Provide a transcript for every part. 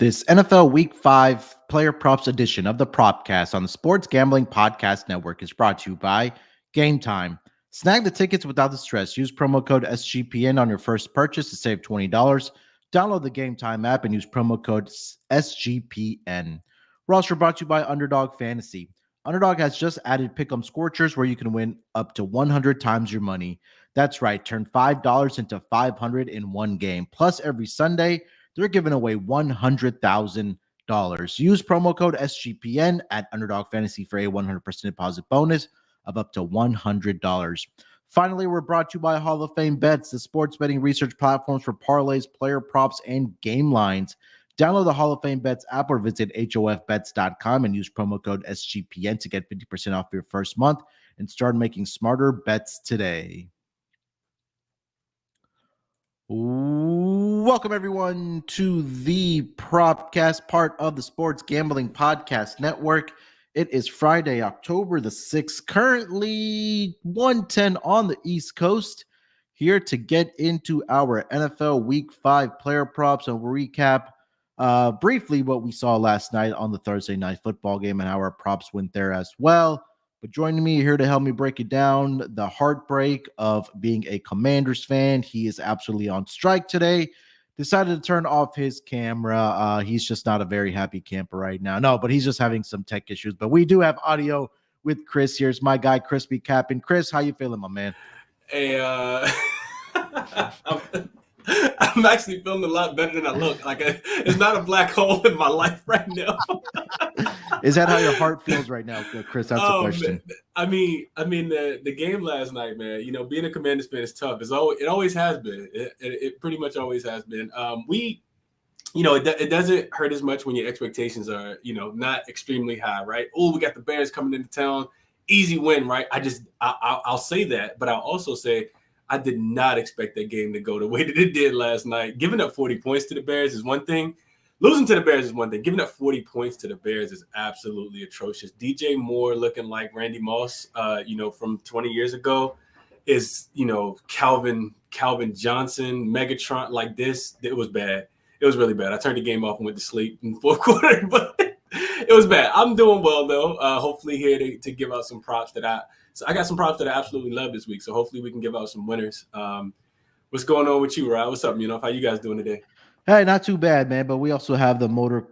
This NFL Week 5 Player Props edition of the Propcast on the Sports Gambling Podcast Network is brought to you by Game Time. Snag the tickets without the stress. Use promo code SGPN on your first purchase to save $20. Download the Game Time app and use promo code SGPN. We're also brought to you by Underdog Fantasy. Underdog has just added Pick'em Scorchers where you can win up to 100 times your money. That's right, turn $5 into $500 in one game. Plus, every Sunday, they're giving away $100,000. Use promo code SGPN at Underdog Fantasy for a 100% deposit bonus of up to $100. Finally, we're brought to you by Hall of Fame Bets, the sports betting research platforms for parlays, player props, and game lines. Download the Hall of Fame Bets app or visit hofbets.com and use promo code SGPN to get 50% off your first month and start making smarter bets today. Welcome, everyone, to the Propcast, part of the Sports Gambling Podcast Network. It is Friday, October the 6th, currently 1:10 on the East Coast. Here to get into our NFL Week 5 player props and recap briefly what we saw last night on the Thursday Night Football game and how our props went there as well. But joining me here to help me break it down, the heartbreak of being a Commanders fan. He is absolutely on strike today. Decided to turn off his camera. He's just not a very happy camper right now. No, but he's just having some tech issues. But we do have audio with Chris. Here's my guy, Crispy Captain. Chris, how you feeling, my man? Hey, I'm actually feeling a lot better than I look. Like it's not a black hole in my life right now. Is that how your heart feels right now, Chris? That's the question. I mean, the game last night, man. You know, being a Commanders fan is tough. It always has been. It pretty much always has been. It doesn't hurt as much when your expectations are, not extremely high, right? Oh, we got the Bears coming into town, easy win, right? I'll say that, but I'll also say I did not expect that game to go the way that it did last night. Giving up 40 points to the Bears is one thing. Losing to the Bears is one thing. Giving up 40 points to the Bears is absolutely atrocious. DJ Moore looking like Randy Moss, from 20 years ago is, Calvin Johnson, Megatron like this. It was bad. It was really bad. I turned the game off and went to sleep in the fourth quarter, but it was bad. I'm doing well, though. Hopefully here to give out some props So I got some props that I absolutely love this week. So hopefully we can give out some winners. What's going on with you, Rod? What's up, Munaf? How you guys doing today? Hey, not too bad, man. But we also have the Motor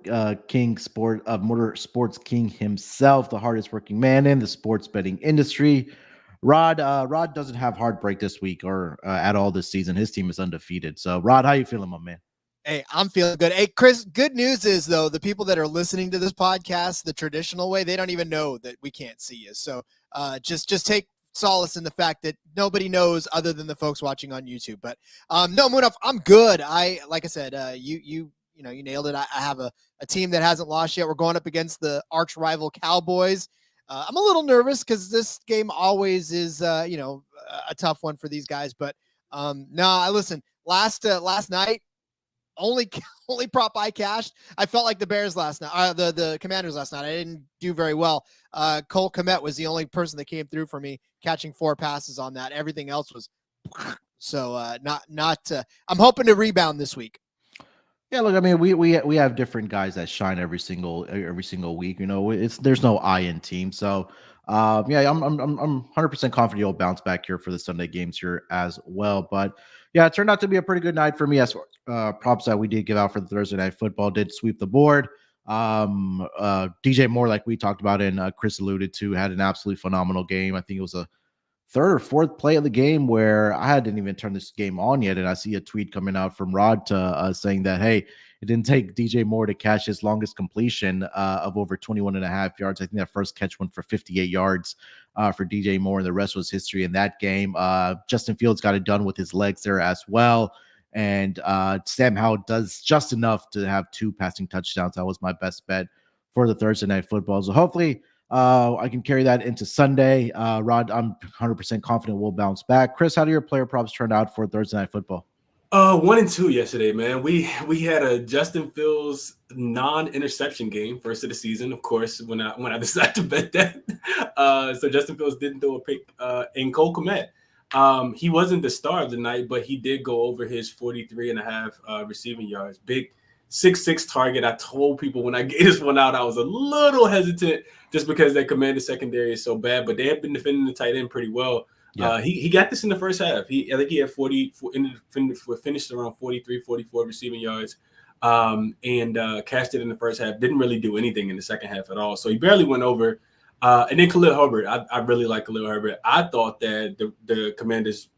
Sports King himself, the hardest working man in the sports betting industry. Rod doesn't have heartbreak this week or at all this season. His team is undefeated. So, Rod, how you feeling, my man? Hey, I'm feeling good. Hey, Chris, good news is, though, the people that are listening to this podcast the traditional way, they don't even know that we can't see you. So just take solace in the fact that nobody knows other than the folks watching on YouTube. But no, Munaf, I'm good. Like I said, you nailed it. I have a team that hasn't lost yet. We're going up against the arch rival Cowboys. I'm a little nervous because this game always is, a tough one for these guys. But listen, last night, only prop I cashed. I felt like the Bears last night, the Commanders last night. I didn't do very well. Cole Kmet was the only person that came through for me, catching 4 passes on that. Everything else was so not. I'm hoping to rebound this week. Yeah, look, I mean, we have different guys that shine every single week. There's no I in team, so I'm 100% confident you'll bounce back here for the Sunday games here as well. But yeah, it turned out to be a pretty good night for me as props that we did give out for the Thursday Night Football did sweep the board. DJ Moore, like we talked about and Chris alluded to, had an absolutely phenomenal game. I think it was a third or fourth play of the game where I hadn't even turned this game on yet, and I see a tweet coming out from Rod saying that, hey, it didn't take DJ Moore to catch his longest completion of over 21 and a half yards. I think that first catch went for 58 yards for DJ Moore, and the rest was history in that game. Justin Fields got it done with his legs there as well, and Sam Howell does just enough to have 2 passing touchdowns. That was my best bet for the Thursday Night Football. So hopefully I can carry that into Sunday. Rod, I'm 100% confident we'll bounce back. Chris, how do your player props turn out for Thursday Night Football? 1-2 yesterday, man. We had a Justin Fields non-interception game, first of the season, of course, when I decided to bet that. So Justin Fields didn't throw a pick. And Cole Kmet, he wasn't the star of the night, but he did go over his 43 and a half receiving yards. Big 6-6 target. I told people when I gave this one out, I was a little hesitant just because their Commander secondary is so bad, but they have been defending the tight end pretty well. Yeah. He got this in the first half. I think he had 40, finished around 43, 44 receiving yards, and cashed it in the first half. Didn't really do anything in the second half at all. So he barely went over. And then Khalil Herbert. I really like Khalil Herbert. I thought that the Commanders,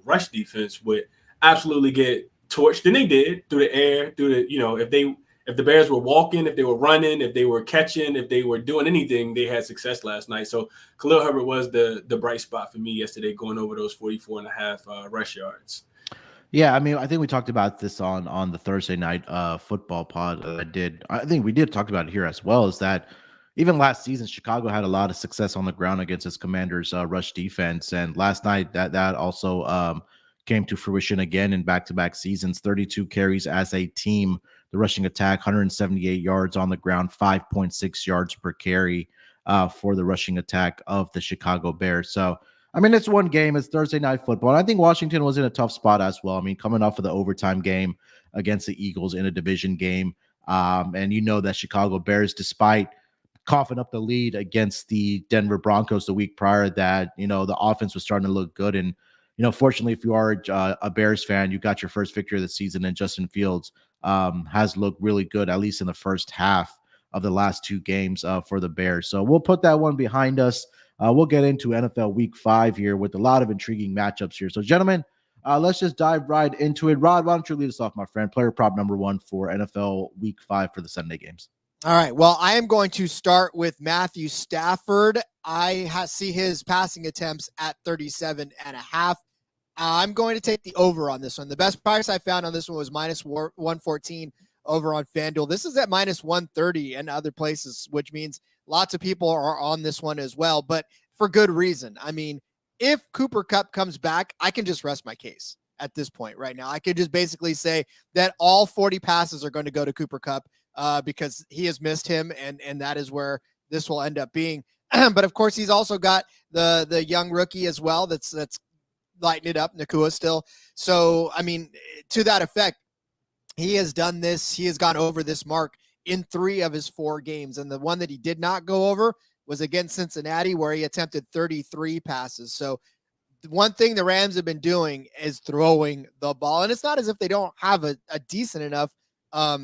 rush defense would absolutely get torched, and they did through the air, if the Bears were walking, if they were running, if they were catching, if they were doing anything, they had success last night. So Khalil Herbert was the bright spot for me yesterday, going over those 44.5 rush yards. Yeah, I mean, I think we talked about this on the Thursday night football pod. I think we did talk about it here as well, is that even last season, Chicago had a lot of success on the ground against its Commanders' rush defense. And last night, that also came to fruition again in back-to-back seasons. 32 carries as a team. The rushing attack, 178 yards on the ground, 5.6 yards per carry for the rushing attack of the Chicago Bears. So, I mean, it's one game. It's Thursday night football. And I think Washington was in a tough spot as well. I mean, coming off of the overtime game against the Eagles in a division game. And that Chicago Bears, despite coughing up the lead against the Denver Broncos the week prior, that, the offense was starting to look good. And, fortunately, if you are a Bears fan, you got your first victory of the season, and Justin Fields has looked really good, at least in the first half of the last two games for the Bears. So we'll put that one behind us. We'll get into NFL Week 5 here with a lot of intriguing matchups here. So, gentlemen, let's just dive right into it. Rod, why don't you lead us off, my friend? Player prop number 1 for NFL Week 5 for the Sunday games. All right. Well, I am going to start with Matthew Stafford. I see his passing attempts at 37.5. I'm going to take the over on this one. The best price I found on this one was minus 114 over on FanDuel. This is at minus 130 and other places, which means lots of people are on this one as well, but for good reason. I mean, if Cooper Kupp comes back, I can just rest my case at this point right now. I could just basically say that all 40 passes are going to go to Cooper Kupp because he has missed him, and that is where this will end up being. But of course, he's also got the young rookie as well that's lighting it up, Nakua still. So, I mean, to that effect, he has done this. He has gone over this mark in 3 of his 4 games. And the one that he did not go over was against Cincinnati, where he attempted 33 passes. So one thing the Rams have been doing is throwing the ball. And it's not as if they don't have a decent enough a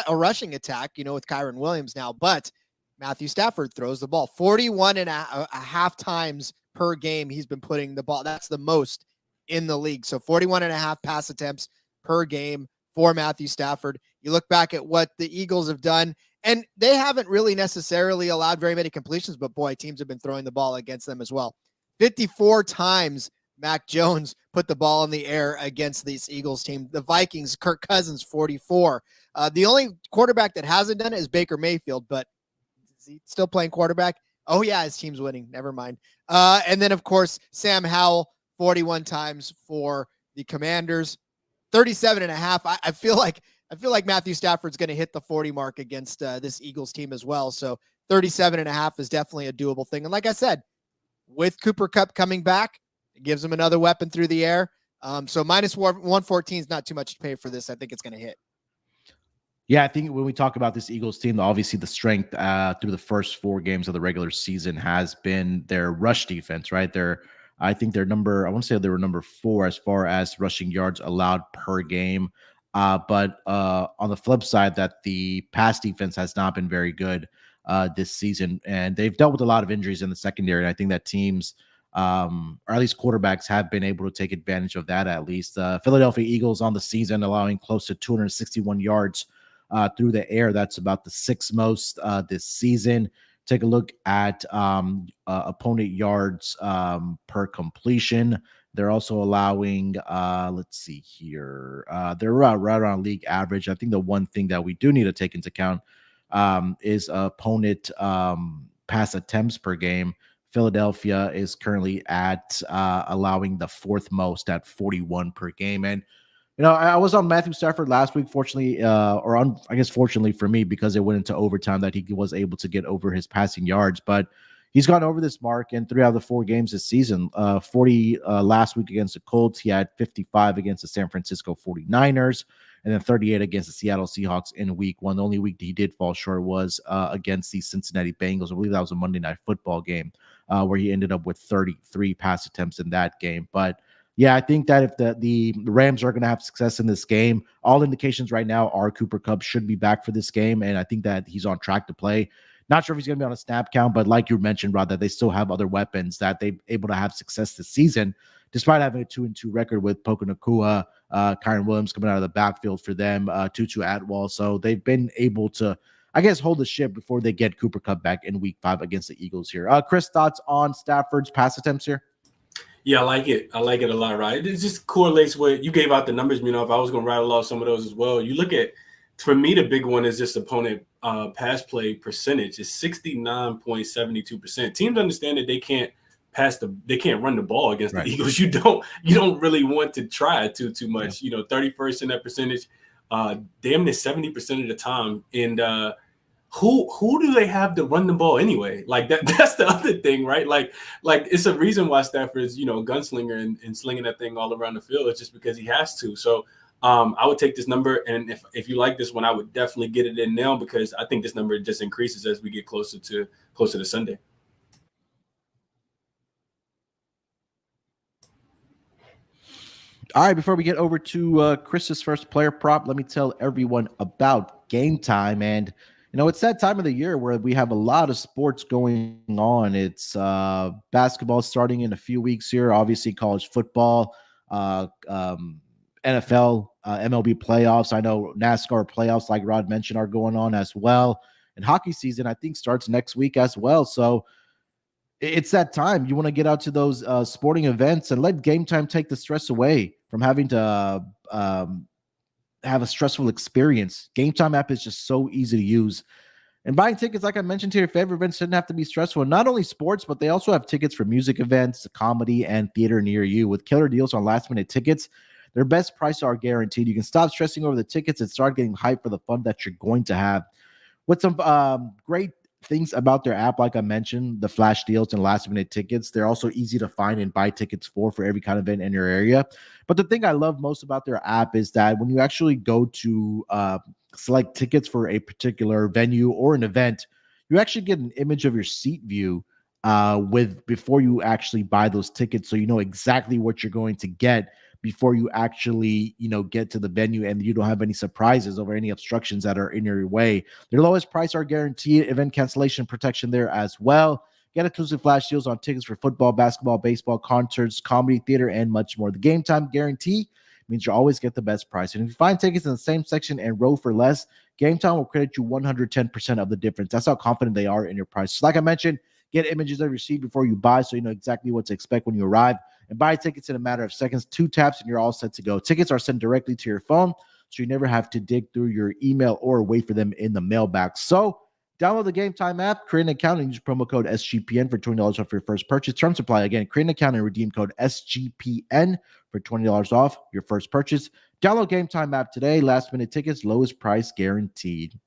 rushing attack, with Kyron Williams now, but Matthew Stafford throws the ball 41.5 times per game. He's been putting the ball. That's the most in the league. So 41.5 pass attempts per game for Matthew Stafford. You look back at what the Eagles have done, and they haven't really necessarily allowed very many completions, but boy, teams have been throwing the ball against them as well. 54 times Mac Jones put the ball in the air against this Eagles team. The Vikings, Kirk Cousins, 44. The only quarterback that hasn't done it is Baker Mayfield, but is he still playing quarterback? Oh, yeah, his team's winning. Never mind. And then, of course, Sam Howell, 41 times for the Commanders. 37.5. I feel like Matthew Stafford's going to hit the 40 mark against this Eagles team as well. So 37.5 is definitely a doable thing. And like I said, with Cooper Kupp coming back, it gives him another weapon through the air. So minus 114 is not too much to pay for this. I think it's going to hit. Yeah, I think when we talk about this Eagles team, obviously the strength through the first 4 games of the regular season has been their rush defense, right? I think they were number 4 as far as rushing yards allowed per game. But on the flip side, that the pass defense has not been very good this season, and they've dealt with a lot of injuries in the secondary. And I think that teams, or at least quarterbacks, have been able to take advantage of that. At least Philadelphia Eagles on the season allowing close to 261 yards through the air. That's about the 6th most this season. Take a look at opponent yards per completion. They're also allowing, let's see here, they're right around league average. I think the one thing that we do need to take into account is opponent pass attempts per game. Philadelphia is currently at allowing the 4th most at 41 per game. And I was on Matthew Stafford last week, fortunately for me, because it went into overtime, that he was able to get over his passing yards. But he's gone over this mark in 3 out of the 4 games this season. 40 last week against the Colts. He had 55 against the San Francisco 49ers. and then 38 against the Seattle Seahawks in week 1. The only week he did fall short was against the Cincinnati Bengals. I believe that was a Monday Night Football game where he ended up with 33 pass attempts in that game. But yeah, I think that if the Rams are going to have success in this game, all indications right now are Cooper Kupp should be back for this game, and I think that he's on track to play. Not sure if he's going to be on a snap count, but like you mentioned, Rod, that they still have other weapons that they're able to have success this season, despite having a 2-2 record with Puka Nacua, Kyron Williams coming out of the backfield for them, Tutu Atwell. So they've been able to, I guess, hold the ship before they get Cooper Kupp back in week 5 against the Eagles here. Chris, thoughts on Stafford's pass attempts here? Yeah, I like it. I like it a lot, right? It just correlates with, you gave out the numbers, if I was going to rattle off some of those as well. You look at, for me, the big one is just opponent pass play percentage is 69.72%. Teams understand that they can't run the ball against the Eagles. You don't really want to try too much. Yeah. 31st in that percentage, damn near 70% of the time. And who do they have to run the ball anyway? Like that's the other thing, right? Like it's a reason why Stafford's, gunslinger and slinging that thing all around the field. It's just because he has to. So I would take this number, and if you like this one, I would definitely get it in now, because I think this number just increases as we get closer to Sunday. All right, before we get over to Chris's first player prop, let me tell everyone about Game Time. And it's that time of the year where we have a lot of sports going on. It's basketball starting in a few weeks here, obviously college football, NFL, MLB playoffs. I know NASCAR playoffs, like Rod mentioned, are going on as well. And hockey season, I think, starts next week as well. So it's that time. You want to get out to those sporting events and let Game Time take the stress away from having to have a stressful experience. Game Time app is just so easy to use. And buying tickets, like I mentioned to your favorite events, didn't have to be stressful. Not only sports, but they also have tickets for music events, comedy, and theater near you. With killer deals on last-minute tickets, their best prices are guaranteed. You can stop stressing over the tickets and start getting hyped for the fun that you're going to have. With some great things about their app, like I mentioned, the flash deals and last-minute tickets, they're also easy to find and buy tickets for every kind of event in your area. But the thing I love most about their app is that when you actually go to select tickets for a particular venue or an event, you actually get an image of your seat view before you actually buy those tickets, so you know exactly what you're going to get before you actually, get to the venue, and you don't have any surprises over any obstructions that are in your way. Their lowest price are guaranteed, event cancellation protection there as well. Get exclusive flash deals on tickets for football, basketball, baseball, concerts, comedy, theater, and much more. The Game Time guarantee means you always get the best price. And if you find tickets in the same section and row for less, Game Time will credit you 110% of the difference. That's how confident they are in your price. So like I mentioned, get images of your seat before you buy, so you know exactly what to expect when you arrive. And buy tickets in a matter of seconds, 2 taps, and you're all set to go. Tickets are sent directly to your phone, so you never have to dig through your email or wait for them in the mailbox. So download the Game Time app, create an account, and use promo code SGPN for $20 off your first purchase. Terms apply. Again, create an account and redeem code SGPN for $20 off your first purchase. Download Game Time app today. Last-minute tickets, lowest price guaranteed.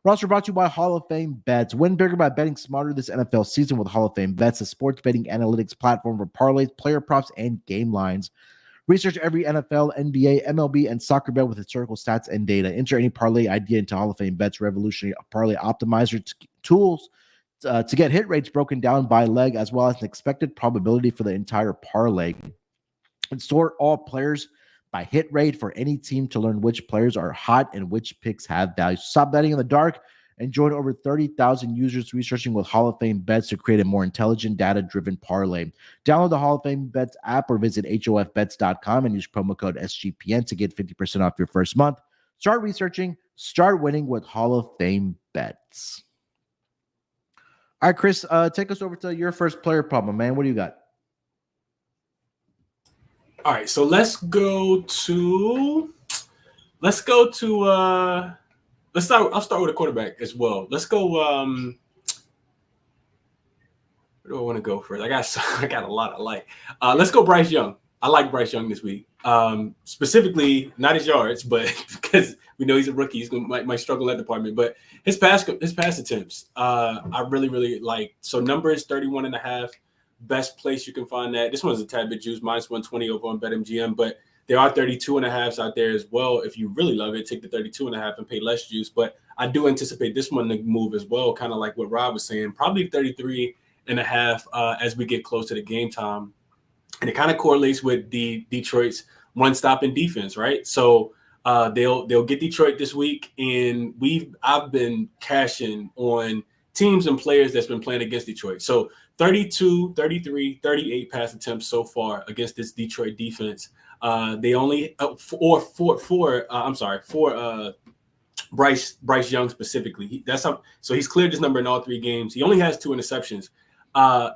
We're also brought to you by Hall of Fame Bets. Win bigger by betting smarter this NFL season with Hall of Fame Bets, a sports betting analytics platform for parlays, player props, and game lines. Research every NFL, NBA, MLB, and soccer bet with historical stats and data. Enter any parlay idea into Hall of Fame Bets revolutionary parlay optimizer tools to get hit rates broken down by leg, as well as an expected probability for the entire parlay. And sort all players by hit rate for any team to learn which players are hot and which picks have value. Stop betting in the dark and join over 30,000 users researching with Hall of Fame Bets to create a more intelligent, data-driven parlay. Download the Hall of Fame Bets app or visit hofbets.com and use promo code SGPN to get 50% off your first month. Start researching, start winning with Hall of Fame Bets. All right, Chris, take us over to your first player problem, man. What do you got? All right, so I'll start with a quarterback as well. Let's go. Where do I want to go first? I got a lot I like. Let's go Bryce Young. I like Bryce Young this week. Specifically, not his yards, but because we know he's a rookie, he's might struggle in that department. But his pass attempts, I really, really like. So number is 31.5. Best place you can find that. This one's a tad bit juiced, minus 120 over on BetMGM. But There are 32.5s out there as well. If you really love it, take the 32.5 and pay less juice. But I do anticipate this one to move as well, kind of like what Rob was saying, probably 33.5 as we get close to the game time. And it kind of correlates with the Detroit's run-stopping defense, right? So they'll get Detroit this week, and I've been cashing on teams and players that's been playing against Detroit. So 32, 33, 38 pass attempts so far against this Detroit defense. They only for Bryce Young specifically. So he's cleared this number in all 3 games. He only has 2 interceptions.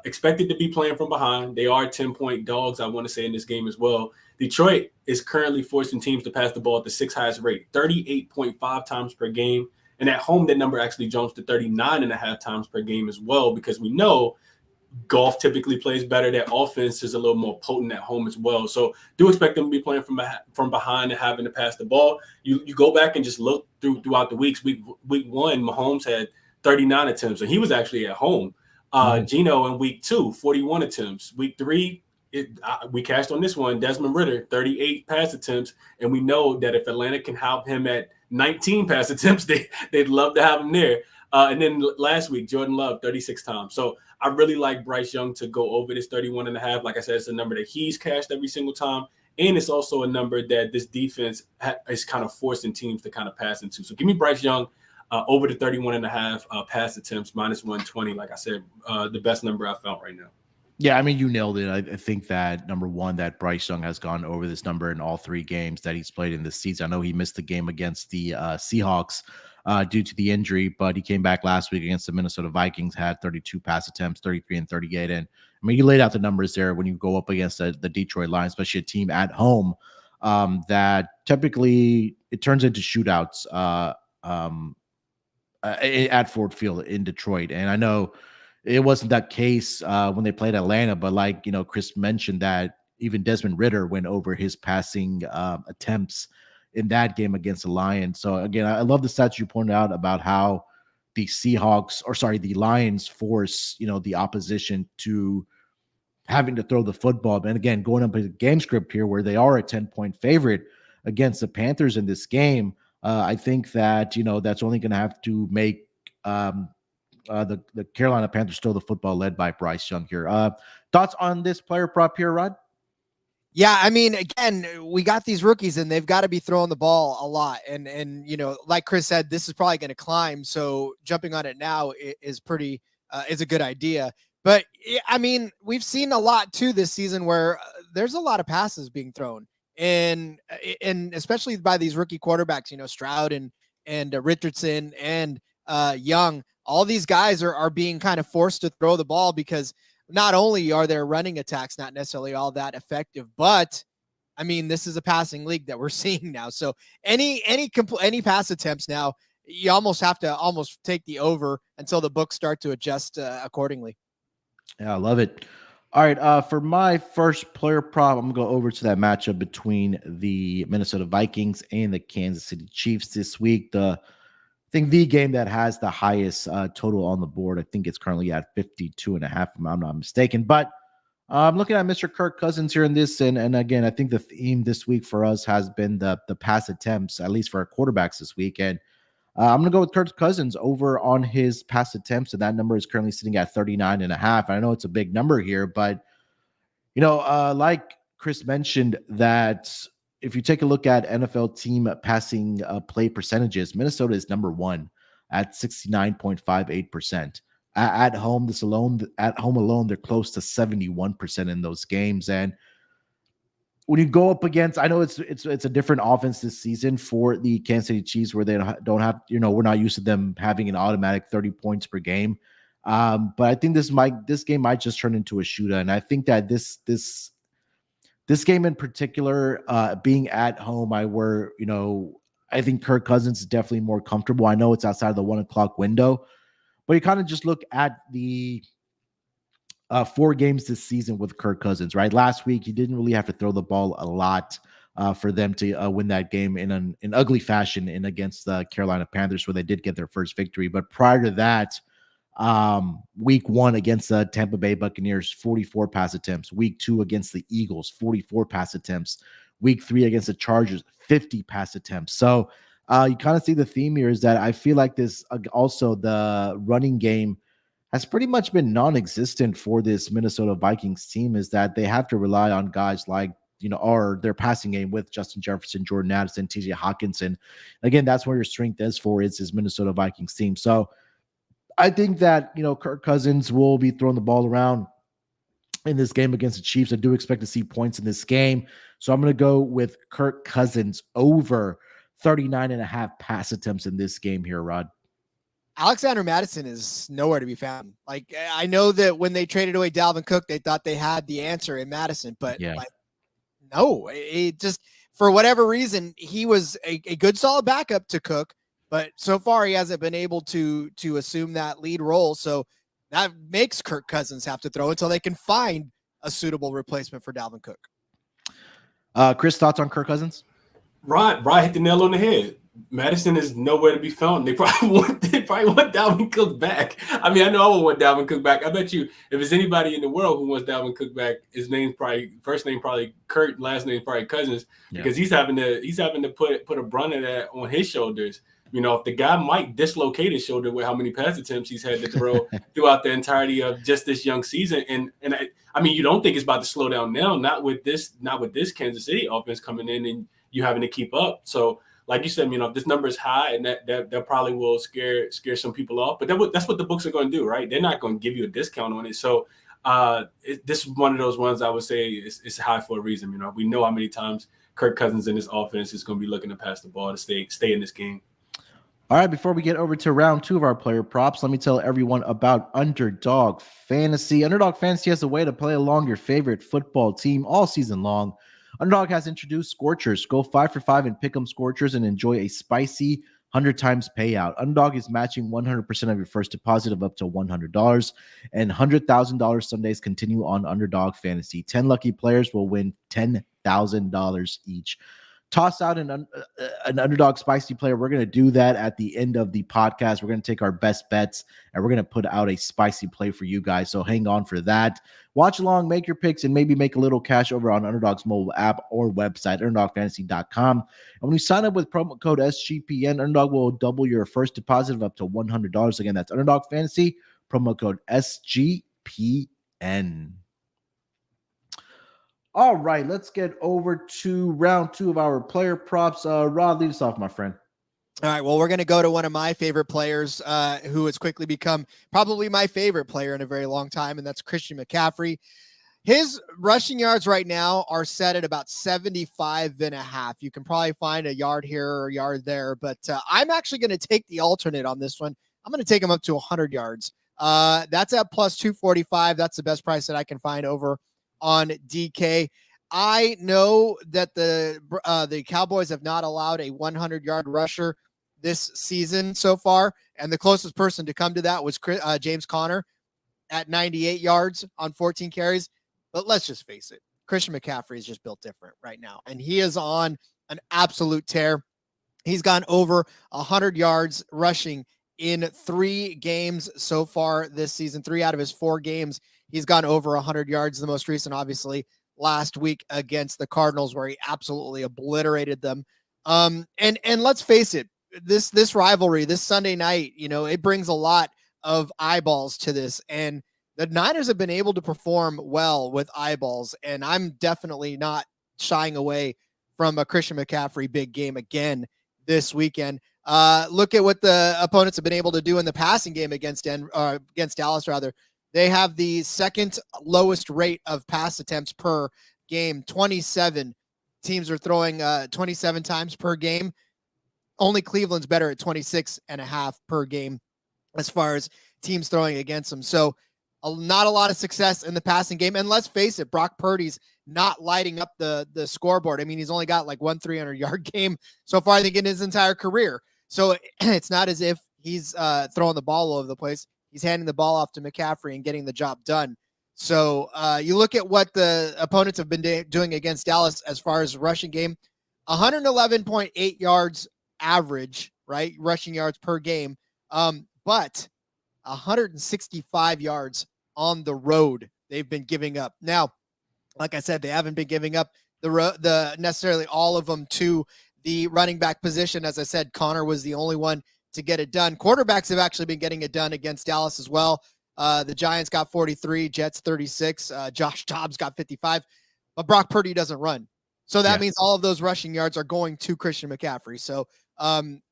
Expected to be playing from behind. They are 10-point dogs, I want to say, in this game as well. Detroit is currently forcing teams to pass the ball at the 6th highest rate, 38.5 times per game. And at home, that number actually jumps to 39.5 times per game as well, because we know Golf typically plays better. That offense is a little more potent at home as well. So do expect them to be playing from behind and having to pass the ball. You go back and just look throughout the weeks. Week 1, Mahomes had 39 attempts, and he was actually at home. Gino in week 2, 41 attempts. Week 3, we cashed on this one. Desmond Ridder, 38 pass attempts, and we know that if Atlanta can have him at 19 pass attempts, they'd love to have him there. And then last week, Jordan Love, 36 times. So I really like Bryce Young to go over this 31.5. Like I said, it's a number that he's cashed every single time. And it's also a number that this defense is kind of forcing teams to kind of pass into. So give me Bryce Young over the 31.5 pass attempts, minus 120. Like I said, the best number I found right now. Yeah, I mean, you nailed it. I think that, number one, that Bryce Young has gone over this number in all 3 games that he's played in this season. I know he missed the game against the Seahawks due to the injury, but he came back last week against the Minnesota Vikings, had 32 pass attempts, 33 and 38. And I mean, you laid out the numbers there when you go up against the Detroit Lions, especially a team at home that typically it turns into shootouts at Ford Field in Detroit. And I know it wasn't that case when they played Atlanta, but like, Chris mentioned that even Desmond Ridder went over his passing attempts in that game against the Lions. So again, I love the stats you pointed out about how the Lions force, the opposition to having to throw the football. And again, going up a game script here where they are a 10-point favorite against the Panthers in this game, I think that, that's only going to have to make the Carolina Panthers throw the football, led by Bryce Young here. Thoughts on this player prop here, Rod? Yeah, I mean, again, we got these rookies and they've got to be throwing the ball a lot. And like Chris said, this is probably going to climb. So jumping on it now is is a good idea. But I mean, we've seen a lot too this season where there's a lot of passes being thrown, and especially by these rookie quarterbacks, Stroud and Richardson and Young. All these guys are being kind of forced to throw the ball because not only are their running attacks not necessarily all that effective, but I mean, this is a passing league that we're seeing now. So any pass attempts now, you almost have to take the over until the books start to adjust accordingly. Yeah, I love it. All right, for my first player prop, I'm going to go over to that matchup between the Minnesota Vikings and the Kansas City Chiefs this week. I think the game that has the highest total on the board. I think it's currently at 52.5, if I'm not mistaken. But I'm looking at Mr. Kirk Cousins here in this. And again, I think the theme this week for us has been the pass attempts, at least for our quarterbacks this week. And I'm going to go with Kirk Cousins over on his pass attempts. And that number is currently sitting at 39.5. I know it's a big number here, but, like Chris mentioned, that if you take a look at NFL team passing play percentages, Minnesota is number 1 at 69.58%. At home alone, they're close to 71% in those games. And when you go up against, I know it's a different offense this season for the Kansas City Chiefs, where they don't have, we're not used to them having an automatic 30 points per game. But I think this game might just turn into a shootout. And I think that this game in particular, being at home, I think Kirk Cousins is definitely more comfortable. I know it's outside of the 1 o'clock window, but you kind of just look at the 4 games this season with Kirk Cousins, right? Last week, he didn't really have to throw the ball a lot for them to win that game in an ugly fashion against the Carolina Panthers, where they did get their first victory. But prior to that, week 1 against the Tampa Bay Buccaneers, 44 pass attempts. Week 2 against the Eagles, 44 pass attempts. week 3 against the Chargers, 50 pass attempts. So you kind of see the theme here is that I feel like this also the running game has pretty much been non-existent for this Minnesota Vikings team, is that they have to rely on guys like, or their passing game with Justin Jefferson, Jordan Addison, TJ Hawkinson. Again, that's where your strength is for is Minnesota Vikings team. So I think that, Kirk Cousins will be throwing the ball around in this game against the Chiefs. I do expect to see points in this game. So I'm going to go with Kirk Cousins over 39.5 pass attempts in this game here, Rod. Alexander Mattison is nowhere to be found. Like, I know that when they traded away Dalvin Cook, they thought they had the answer in Madison, but no, it just, for whatever reason, he was a good solid backup to Cook, but so far he hasn't been able to assume that lead role. So that makes Kirk Cousins have to throw until they can find a suitable replacement for Dalvin Cook. Chris, thoughts on Kirk Cousins? Rod hit the nail on the head. Madison is nowhere to be found. They probably want Dalvin Cook back. I mean, I know I would want Dalvin Cook back. I bet you if there's anybody in the world who wants Dalvin Cook back, his name's probably first name probably Kurt, last name probably Cousins, because he's having to put a brunt of that on his shoulders. If the guy might dislocate his shoulder with how many pass attempts he's had to throw throughout the entirety of just this young season, and I mean, you don't think it's about to slow down now, not with this Kansas City offense coming in and you having to keep up. So, like you said, if this number is high, and that probably will scare some people off. But that's what the books are going to do, right? They're not going to give you a discount on it. So this is one of those ones I would say it's high for a reason. We know how many times Kirk Cousins in this offense is going to be looking to pass the ball to stay in this game. All right, before we get over to round 2 of our player props, let me tell everyone about Underdog Fantasy. Underdog Fantasy has a way to play along your favorite football team all season long. Underdog has introduced Scorchers. Go 5 for 5 and pick 'em Scorchers and enjoy a spicy 100 times payout. Underdog is matching 100% of your first deposit of up to $100, and $100,000 Sundays continue on Underdog Fantasy. 10 lucky players will win $10,000 each. Toss out an Underdog spicy player. We're going to do that at the end of the podcast. We're going to take our best bets, and we're going to put out a spicy play for you guys. So hang on for that. Watch along, make your picks, and maybe make a little cash over on Underdog's mobile app or website, underdogfantasy.com. And when you sign up with promo code SGPN, Underdog will double your first deposit of up to $100. Again, that's Underdog Fantasy, promo code SGPN. All right, let's get over to round 2 of our player props. Rod, lead us off, my friend. All right, well, we're going to go to one of my favorite players who has quickly become probably my favorite player in a very long time, and that's Christian McCaffrey. His rushing yards right now are set at about 75.5. You can probably find a yard here or a yard there, but I'm actually going to take the alternate on this one. I'm going to take him up to 100 yards. That's at plus 245. That's the best price that I can find over on DK. I know that the Cowboys have not allowed a 100-yard rusher this season so far, and the closest person to come to that was James Conner at 98 yards on 14 carries. But let's just face it, Christian McCaffrey is just built different right now, and he is on an absolute tear. He's gone over 100 yards rushing in 3 games so far this season. 3 out of his 4 games, he's gone over 100 yards. The most recent, obviously, last week against the Cardinals, where he absolutely obliterated them. And let's face it, this rivalry, this Sunday night, it brings a lot of eyeballs to this, and the Niners have been able to perform well with eyeballs, and I'm definitely not shying away from a Christian McCaffrey big game again this weekend. Look at what the opponents have been able to do in the passing game against Dallas, rather. They have the second lowest rate of pass attempts per game. 27 teams are throwing 27 times per game. Only Cleveland's better at 26.5 per game as far as teams throwing against them. So not a lot of success in the passing game. And let's face it, Brock Purdy's not lighting up the scoreboard. I mean, he's only got like 1 300-yard game so far, I think, in his entire career. So it's not as if he's throwing the ball all over the place. He's handing the ball off to McCaffrey and getting the job done. So you look at what the opponents have been doing against Dallas as far as rushing game, 111.8 yards average, right? Rushing yards per game. But 165 yards on the road they've been giving up. Now, like I said, they haven't been giving up the necessarily all of them to the running back position. As I said, Connor was the only one to get it done. Quarterbacks have actually been getting it done against Dallas as well. The Giants got 43, Jets 36, Josh Dobbs got 55, but Brock Purdy doesn't run. So that means all of those rushing yards are going to Christian McCaffrey. So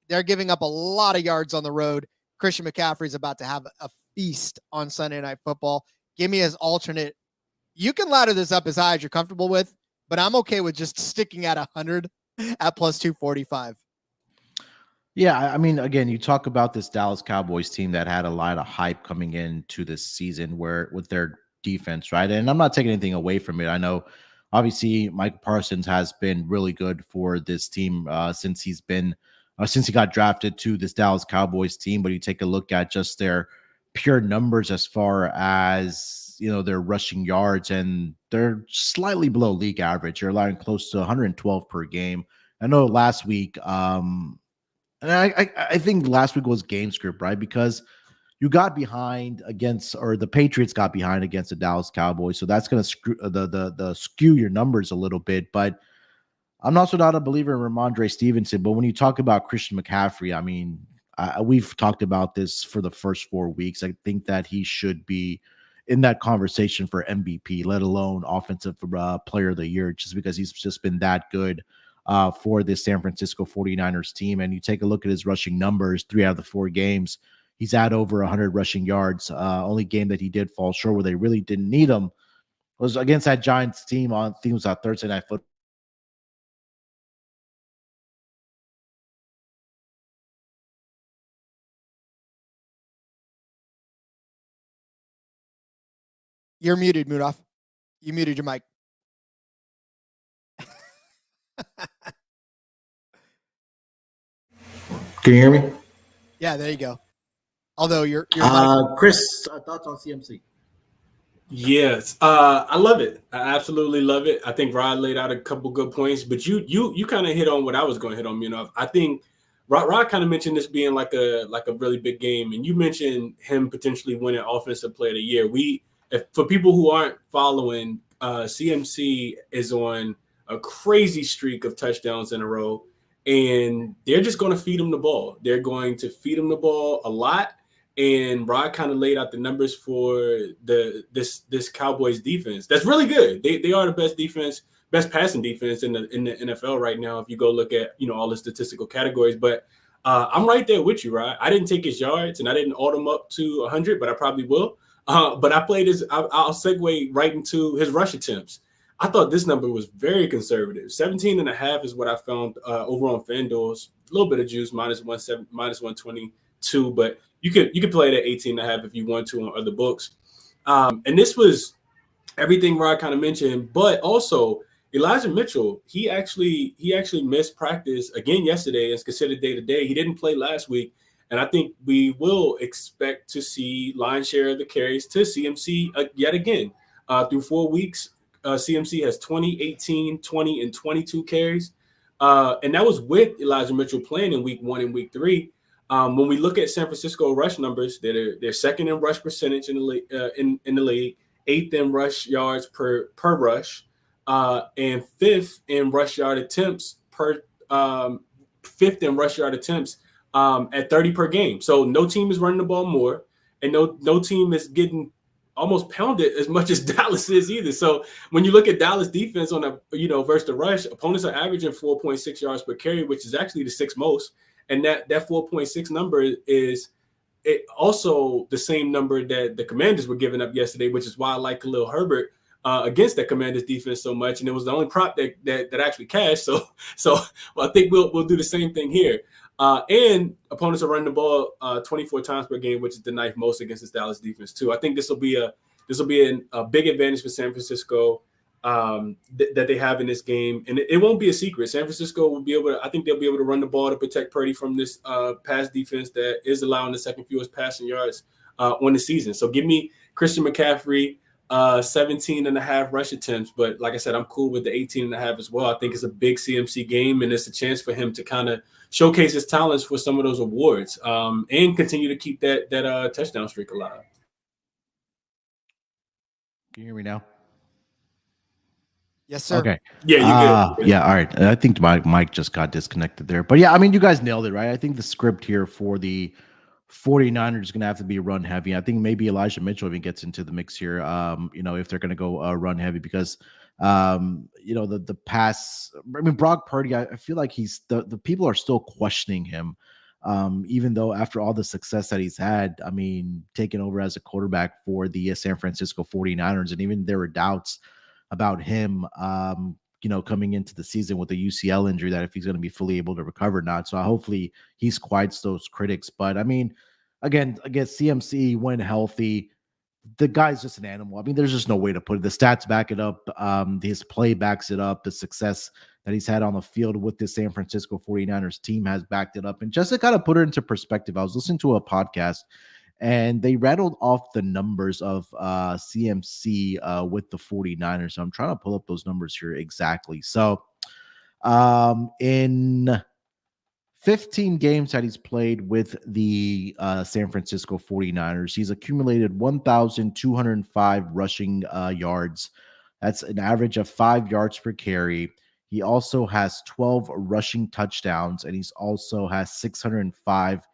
they're giving up a lot of yards on the road. Christian McCaffrey is about to have a feast on Sunday Night Football. Give me his alternate. You can ladder this up as high as you're comfortable with, but I'm okay with just sticking at 100 at plus 245. Yeah, I mean, again, you talk about this Dallas Cowboys team that had a lot of hype coming into this season where with their defense, right? And I'm not taking anything away from it. I know obviously Mike Parsons has been really good for this team since he got drafted to this Dallas Cowboys team, but you take a look at just their pure numbers as far as, you know, their rushing yards, and they're slightly below league average. You're allowing close to 112 per game. I know last week, and I think last week was game script, right? Because you got behind against, or the Patriots got behind against the Dallas Cowboys, so that's going to skew your numbers a little bit. But I'm also not a believer in Ramondre Stevenson. But when you talk about Christian McCaffrey, I mean, we've talked about this for the first 4 weeks. I think that he should be in that conversation for MVP, let alone offensive player of the year, just because he's just been that good for this San Francisco 49ers team. And you take a look at his rushing numbers, 3 out of the 4 games, he's had over 100 rushing yards. Only game that he did fall short where they really didn't need him was against that Giants team on, I think it was on Thursday Night Football. You're muted, Munaf. You muted your mic. Can you hear me? Yeah, there you go. Although your Chris, thoughts on CMC? Yes, I love it. I absolutely love it. I think Rod laid out a couple good points, but you kind of hit on what I was going to hit on. You know, I think Rod kind of mentioned this being like a really big game, and you mentioned him potentially winning Offensive Player of the Year. For people who aren't following, CMC is on a crazy streak of touchdowns in a row, and they're just going to feed him the ball. They're going to feed him the ball a lot. And Rod kind of laid out the numbers for this Cowboys defense. That's really good. They are the best passing defense in the NFL right now. If you go look at, you know, all the statistical categories, but I'm right there with you, Rod. I didn't take his yards and I didn't add them up to 100, but I probably will. But I played his. I'll segue right into his rush attempts. I thought this number was very conservative. 17.5 is what I found over on FanDuel's. A little bit of juice, minus 122, but you could play it at 18.5 if you want to on other books. And this was everything Rod kind of mentioned, but also Elijah Mitchell, he actually missed practice again yesterday. It's considered day-to-day. He didn't play last week, and I think we will expect to see lion's share of the carries to CMC yet again. Through 4 weeks, CMC has 20, 18, 20, and 22 carries. And that was with Elijah Mitchell playing in week 1 and week 3. When we look at San Francisco rush numbers, they're second in rush percentage in the league, 8th in rush yards per rush, and 5th in rush yard attempts at 30 per game. So no team is running the ball more, and no team is getting almost pounded as much as Dallas is either. So when you look at Dallas defense on versus the rush, opponents are averaging 4.6 yards per carry, which is actually the 6th most. And that 4.6 number is also the same number that the Commanders were giving up yesterday, which is why I like Khalil Herbert against that Commanders defense so much. And it was the only prop that actually cashed. So I think we'll do the same thing here. And opponents are running the ball 24 times per game, which is the 9th most against this Dallas defense too. I think this will be a big advantage for San Francisco that they have in this game, and it won't be a secret. San Francisco will be able to. I think they'll be able to run the ball to protect Purdy from this pass defense that is allowing the 2nd fewest passing yards on the season. So give me Christian McCaffrey. 17.5 rush attempts, but like I said, I'm cool with the 18.5 as well. I think it's a big CMC game, and it's a chance for him to kind of showcase his talents for some of those awards, and continue to keep that touchdown streak alive. Can you hear me now? Yes, sir. Okay. Yeah, you're good. Yeah. All right. I think my mic just got disconnected there. But yeah, I mean, you guys nailed it, right? I think the script here for the 49ers is going to have to be run heavy. I think maybe Elijah Mitchell even gets into the mix here, if they're going to go run heavy because, the pass. I mean, Brock Purdy, I feel like the people are still questioning him. Even though after all the success that he's had, I mean, taking over as a quarterback for the San Francisco 49ers, and even there were doubts about him, coming into the season with a UCL injury, that if he's going to be fully able to recover or not. So hopefully he's quiets those critics. But I mean, again, against CMC when healthy, the guy's just an animal. I mean, there's just no way to put it. The stats back it up. His play backs it up. The success that he's had on the field with the San Francisco 49ers team has backed it up. And just to kind of put it into perspective, I was listening to a podcast and they rattled off the numbers of CMC with the 49ers. So I'm trying to pull up those numbers here exactly. So in 15 games that he's played with the San Francisco 49ers, he's accumulated 1,205 rushing yards. That's an average of 5 yards per carry. He also has 12 rushing touchdowns, and he's also has 605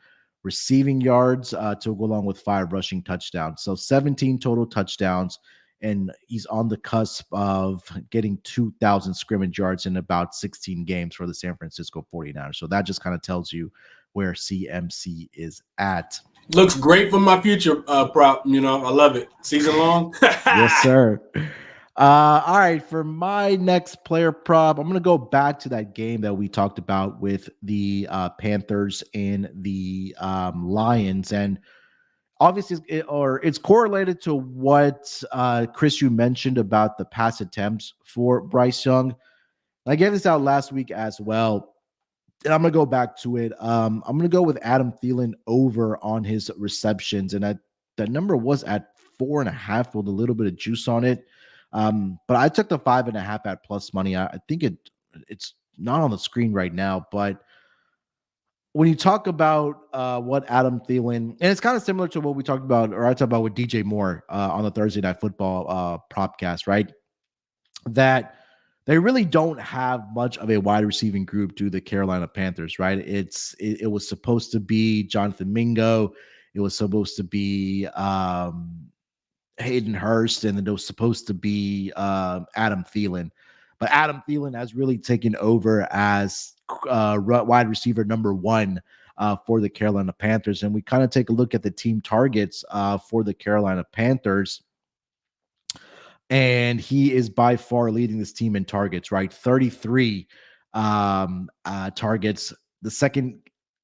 receiving yards to go along with 5 rushing touchdowns. So 17 total touchdowns, and he's on the cusp of getting 2,000 scrimmage yards in about 16 games for the San Francisco 49ers. So that just kind of tells you where CMC is at. Looks great for my future prop. I love it. Season long. Yes, sir. All right, for my next player prop, I'm going to go back to that game that we talked about with the Panthers and the Lions. And obviously, it's correlated to what Chris, you mentioned about the pass attempts for Bryce Young. I gave this out last week as well, and I'm going to go back to it. I'm going to go with Adam Thielen over on his receptions, and that number was at 4.5 with a little bit of juice on it. But I took the 5.5 at plus money. I think it's not on the screen right now, but when you talk about what Adam Thielen, and it's kind of similar to what we talked about, or I talked about with DJ Moore on the Thursday Night Football propcast, right? That they really don't have much of a wide receiving group to the Carolina Panthers, right? It was supposed to be Jonathan Mingo. It was supposed to be Hayden Hurst, and then it was supposed to be Adam Thielen. But Adam Thielen has really taken over as wide receiver number 1 for the Carolina Panthers. And we kind of take a look at the team targets for the Carolina Panthers. And he is by far leading this team in targets, right? 33 targets. The second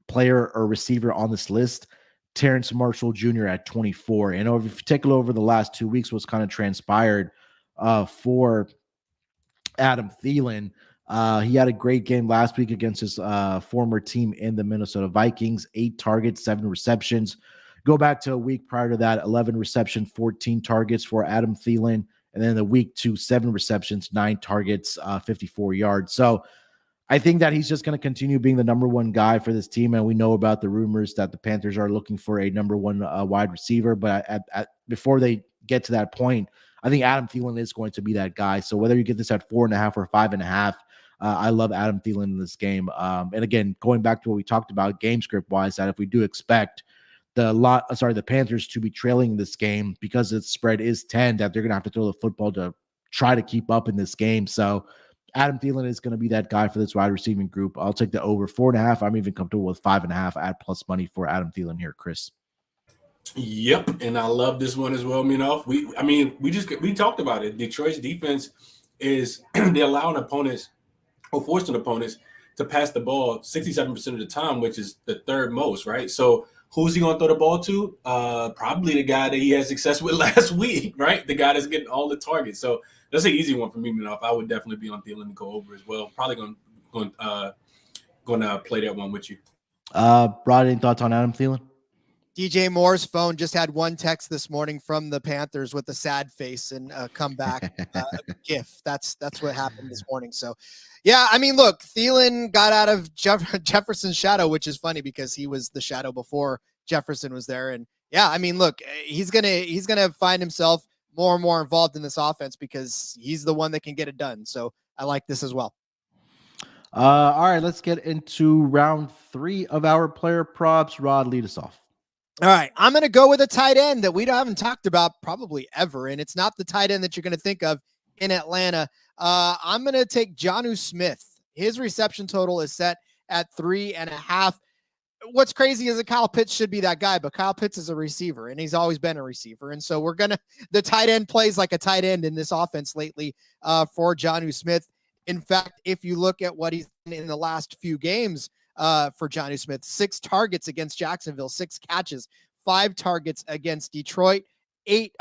player or receiver on this list, Terrence Marshall Jr. at 24. And if you take a look over the last 2 weeks, what's kind of transpired for Adam Thielen, he had a great game last week against his former team in the Minnesota Vikings. 8 targets, 7 receptions. Go back to a week prior to that, 11 receptions, 14 targets for Adam Thielen. And then the week 2, 7 receptions, 9 targets, 54 yards. So I think that he's just going to continue being the number 1 guy for this team. And we know about the rumors that the Panthers are looking for a number 1 wide receiver. But before they get to that point, I think Adam Thielen is going to be that guy. So whether you get this at 4.5 or 5.5, I love Adam Thielen in this game. And again, going back to what we talked about game script wise, that if we do expect the Panthers to be trailing this game because the spread is 10, that they're going to have to throw the football to try to keep up in this game. So Adam Thielen is going to be that guy for this wide receiving group. I'll take the over 4.5. I'm even comfortable with 5.5 at plus money for Adam Thielen here, Chris. Yep, and I love this one as well, Munaf. We talked about it. Detroit's defense is they're allowing opponents or forcing opponents to pass the ball 67% of the time, which is the third most, right? So who's he going to throw the ball to? Probably the guy that he had success with last week, right? The guy that's getting all the targets. So that's an easy one for me, Munaf. I would definitely be on Thielen to go over as well. Probably going to play that one with you. Rod, any thoughts on Adam Thielen? DJ Moore's phone just had one text this morning from the Panthers with a sad face and a comeback gif. That's what happened this morning. So, yeah, I mean, look, Thielen got out of Jefferson's shadow, which is funny because he was the shadow before Jefferson was there. And yeah, I mean, look, he's gonna find himself more and more involved in this offense because he's the one that can get it done. So I like this as well. All right, let's get into round 3 of our player props. Rod, lead us off. All right, I'm going to go with a tight end that we haven't talked about probably ever, and it's not the tight end that you're going to think of in Atlanta. I'm going to take Jonnu Smith. His reception total is set at 3.5. What's crazy is that Kyle Pitts should be that guy, but Kyle Pitts is a receiver, and he's always been a receiver. And so the tight end plays like a tight end in this offense lately for Jonnu Smith. In fact, if you look at what he's done in the last few games for Jonnu Smith, 6 targets against Jacksonville, 6 catches, 5 targets against Detroit, 8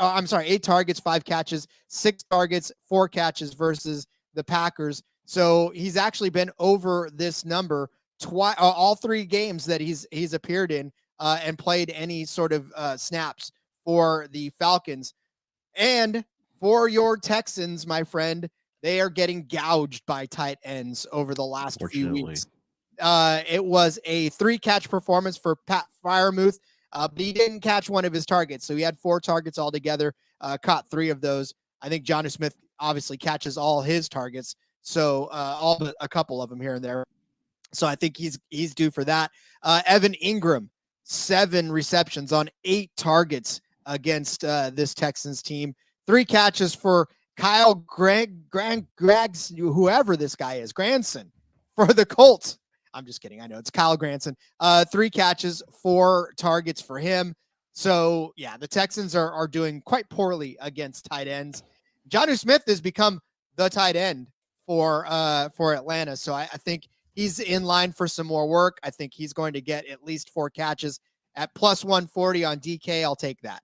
targets, 5 catches, 6 targets, 4 catches versus the Packers. So he's actually been over this number twice, all 3 games that he's appeared in and played any sort of snaps for the Falcons. And for your Texans, my friend, they are getting gouged by tight ends over the last few weeks. It was a 3-catch performance for Pat Freiermuth, but he didn't catch one of his targets. So he had 4 targets altogether, caught 3 of those. I think Jonnu Smith obviously catches all his targets. So all but a couple of them here and there. So I think he's due for that. Evan Ingram, 7 receptions on 8 targets against this Texans team. 3 catches for Kyle Greggs, whoever this guy is, Granson for the Colts. I'm just kidding. I know it's Kyle Granson. 3 catches, 4 targets for him. So yeah, the Texans are doing quite poorly against tight ends. Jonnu Smith has become the tight end for Atlanta. So I think he's in line for some more work. I think he's going to get at least 4 catches at plus 140 on DK. I'll take that.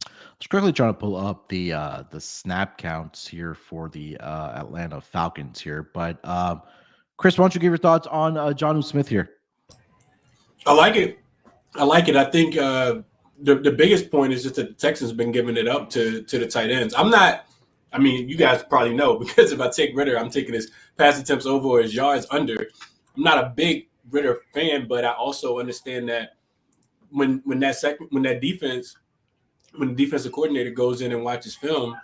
I was quickly trying to pull up the snap counts here for the Atlanta Falcons here, but Chris, why don't you give your thoughts on Jonnu Smith here? I like it. I think the biggest point is just that the Texans have been giving it up to the tight ends. You guys probably know because if I take Ritter, I'm taking his pass attempts over or his yards under. I'm not a big Ritter fan, but I also understand that when the defensive coordinator goes in and watches film,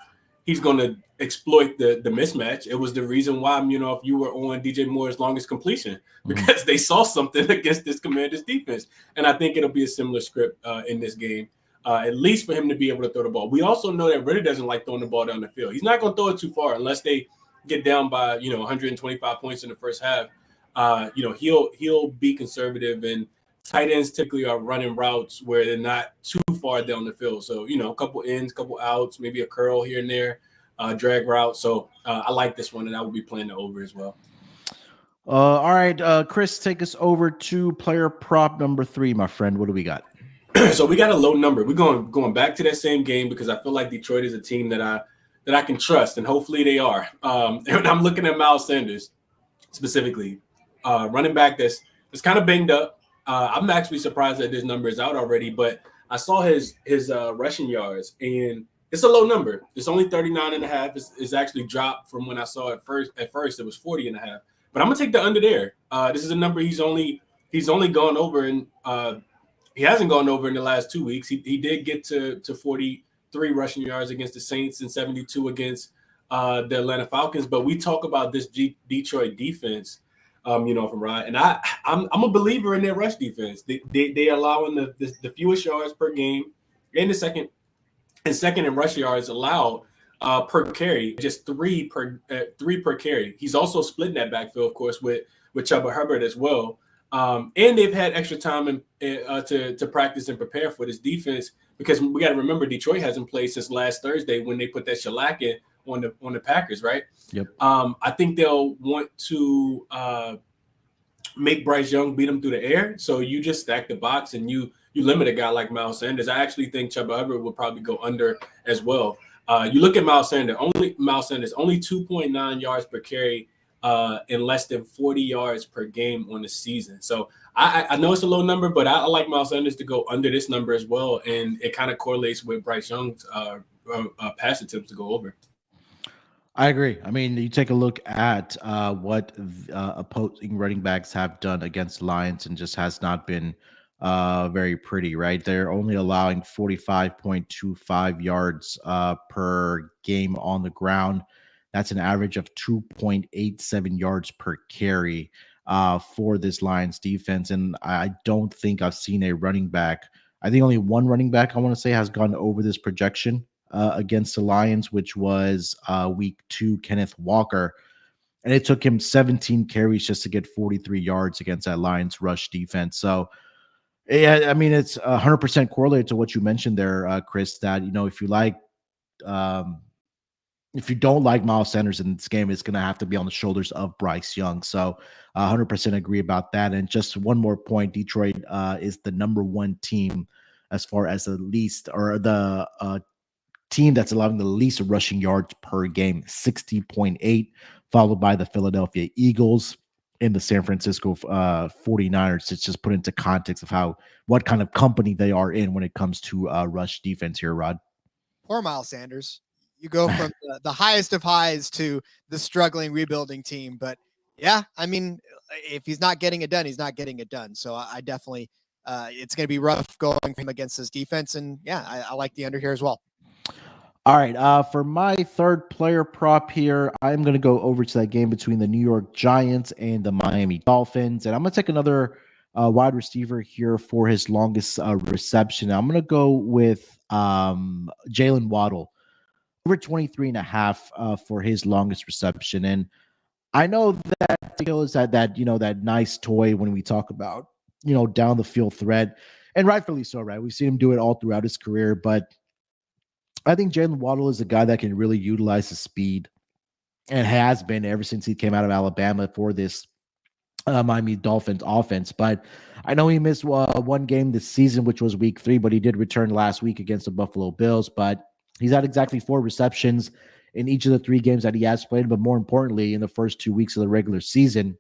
he's going to exploit the mismatch. It was the reason why, if you were on DJ Moore's longest completion, because they saw something against this Commanders defense. And I think it'll be a similar script in this game, at least for him to be able to throw the ball. We also know that Ritter doesn't like throwing the ball down the field. He's not going to throw it too far unless they get down by, 125 points in the first half. He'll be conservative, and tight ends typically are running routes where they're not too far down the field. So, a couple ins, couple outs, maybe a curl here and there, drag route. So I like this one, and I will be playing the over as well. All right, Chris, take us over to player prop number 3, my friend. What do we got? So we got a low number. We're going back to that same game because I feel like Detroit is a team that I can trust, and hopefully they are. And I'm looking at Miles Sanders specifically, running back that's kind of banged up. I'm actually surprised that this number is out already, but I saw his rushing yards, and it's a low number. It's only 39.5. It's actually dropped from when I saw it first. At first, it was 40.5. But I'm gonna take the under there. This is a number he's only gone over, and he hasn't gone over in the last 2 weeks. He did get to 43 rushing yards against the Saints and 72 against the Atlanta Falcons. But we talk about this Detroit defense. From Ryan, and I'm a believer in their rush defense. They are allowing the fewest yards per game, and second in rush yards allowed per carry, just 3 per carry. He's also splitting that backfield, of course, with Chuba Hubbard as well. And they've had extra time to practice and prepare for this defense because we got to remember Detroit hasn't played since last Thursday when they put that shellac in on the Packers, right? Yep. I think they'll want to make Bryce Young beat him through the air. So you just stack the box and you limit a guy like Miles Sanders. I actually think Chuba Hubbard will probably go under as well. You look at Miles Sanders, only 2.9 yards per carry and less than 40 yards per game on the season. So I know it's a low number, but I like Miles Sanders to go under this number as well. And it kind of correlates with Bryce Young's pass attempts to go over. I agree. I mean, you take a look at what opposing running backs have done against Lions and just has not been very pretty, right? They're only allowing 45.25 yards per game on the ground. That's an average of 2.87 yards per carry for this Lions defense. And I don't think I've seen a running back. I think only one running back, I want to say, has gone over this projection against the Lions, which was week 2, Kenneth Walker. And it took him 17 carries just to get 43 yards against that Lions rush defense. So, yeah, I mean, it's 100% correlated to what you mentioned there, Chris, that, if you don't like Miles Sanders in this game, it's going to have to be on the shoulders of Bryce Young. So 100% agree about that. And just one more point, Detroit is the number 1 team as far as the least, or the team that's allowing the least rushing yards per game, 60.8, followed by the Philadelphia Eagles and the San Francisco 49ers. To just put into context of what kind of company they are in when it comes to rush defense here, Rod. Poor Miles Sanders. You go from the highest of highs to the struggling rebuilding team. But yeah, I mean, if he's not getting it done, he's not getting it done. So I definitely, it's going to be rough going for him against this defense. And yeah, I like the under here as well. All right. For my third player prop here, I'm going to go over to that game between the New York Giants and the Miami Dolphins. And I'm going to take another wide receiver here for his longest reception. I'm going to go with Jalen Waddle, over 23.5 for his longest reception. And I know that is that nice toy when we talk about, down the field threat, and rightfully so, right? We've seen him do it all throughout his career, but I think Jalen Waddle is a guy that can really utilize his speed, and has been ever since he came out of Alabama for this Miami Dolphins offense. But I know he missed one game this season, which was week 3, but he did return last week against the Buffalo Bills. But he's had exactly 4 receptions in each of the 3 games that he has played. But more importantly, in the first 2 weeks of the regular season,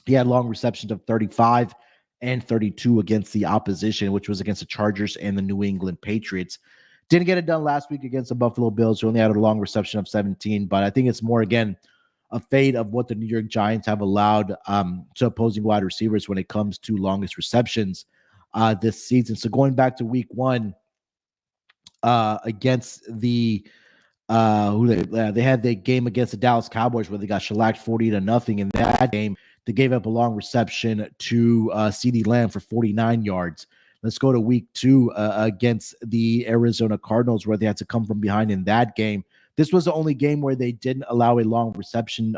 he had long receptions of 35 and 32 against the opposition, which was against the Chargers and the New England Patriots. Didn't get it done last week against the Buffalo Bills, who only had a long reception of 17. But I think it's more, again, a fade of what the New York Giants have allowed to opposing wide receivers when it comes to longest receptions this season. So going back to week 1 against the they had the game against the Dallas Cowboys where they got shellacked 40-0. In that game, they gave up a long reception to CeeDee Lamb for 49 yards. Let's go to week 2 against the Arizona Cardinals, where they had to come from behind in that game. This was the only game where they didn't allow a long reception